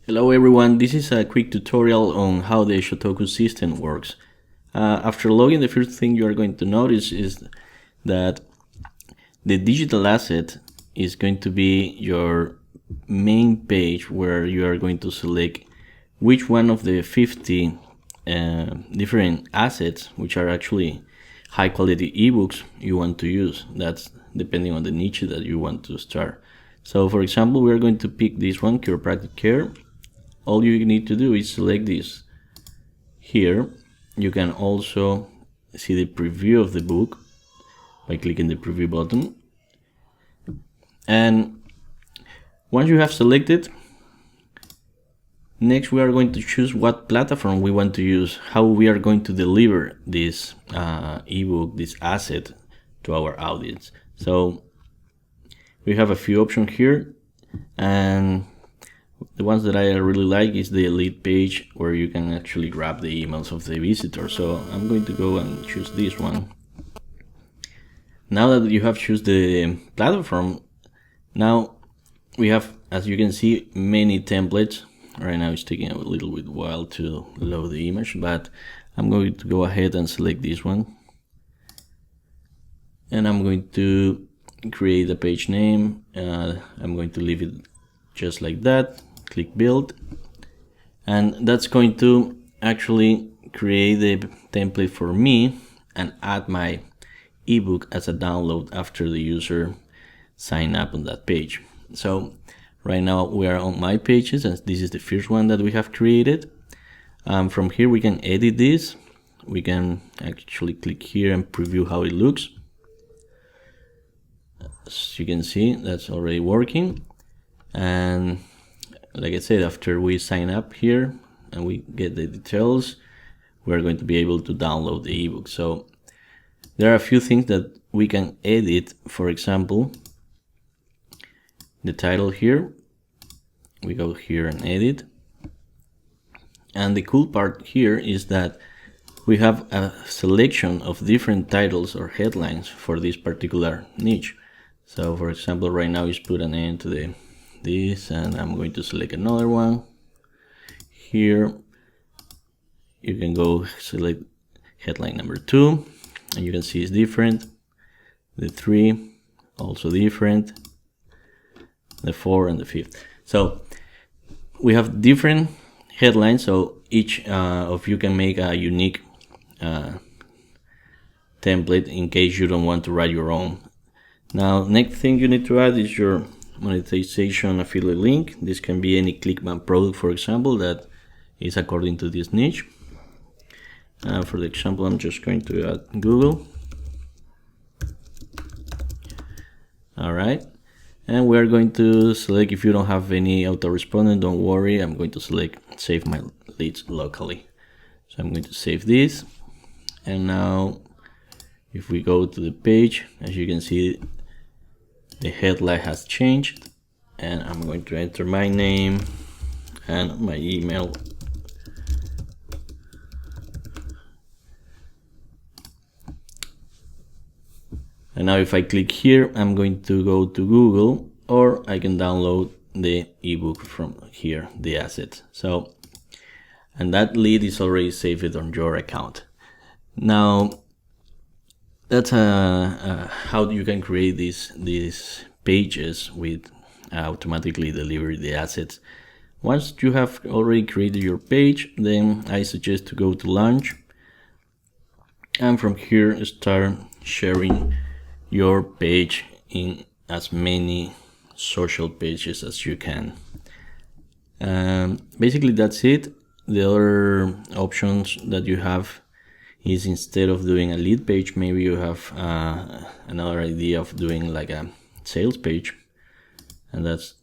Hello everyone, this is a quick tutorial on how the shotoku system works. After logging, the first thing you are going to notice is that the digital asset is going to be your main page where you are going to select which one of the 50 different assets, which are actually high quality ebooks, you want to use. That's depending on the niche that you want to start. So for example, we are going to pick this one, chiropractic care. All you need to do is select this here. You can also see the preview of the book by clicking the preview button. And once you have selected, next we are going to choose what platform we want to use, how we are going to deliver this ebook, this asset to our audience. So we have a few options here, and the ones that I really like is the elite page, where you can actually grab the emails of the visitor. So I'm going to go and choose this one. Now that you have chosen the platform, now we have, as you can see, many templates. Right now it's taking a little bit while to load the image, but I'm going to go ahead and select this one. And I'm going to create a page name. I'm going to leave it just like that. Click build, and that's going to actually create the template for me and add my ebook as a download after the user sign up on that page. So right now we are on my pages, and this is the first one that we have created. From here we can edit this. We can actually click here and preview how it looks. As you can see, that's already working. And like I said, after we sign up here and we get the details, we're going to be able to download the ebook. So there are a few things that we can edit. For example, the title here, we go here and edit. And the cool part here is that we have a selection of different titles or headlines for this particular niche. So for example, right now is put an end to this, and I'm going to select another one. Here you can go select headline number 2, and you can see it's different. The 3 also different, the 4 and the 5th. So we have different headlines, so each of you can make a unique template in case you don't want to write your own. Now, next thing you need to add is your monetization affiliate link. This can be any ClickBank product, for example, that is according to this niche. For the example, I'm just going to add Google. Alright, and we're going to select, if you don't have any autorespondent, don't worry, I'm going to select save my leads locally. So I'm going to save this, and now if we go to the page, as you can see, the headline has changed, and I'm going to enter my name and my email. And now if I click here, I'm going to go to Google, or I can download the ebook from here, the asset. So, and that lead is already saved on your account. Now, that's how you can create these pages with automatically deliver the assets. Once you have already created your page, then I suggest to go to launch, and from here start sharing your page in as many social pages as you can. Basically that's it. The other options that you have is, instead of doing a lead page, maybe you have another idea of doing like a sales page, and that's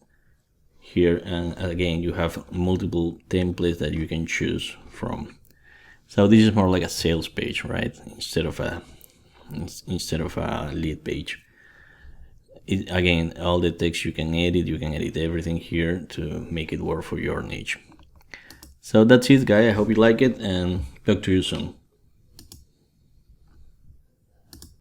here. And again, you have multiple templates that you can choose from. So this is more like a sales page, right? Instead of a lead page. Again, all the text you can edit everything here to make it work for your niche. So that's it, guys. I hope you like it, and talk to you soon.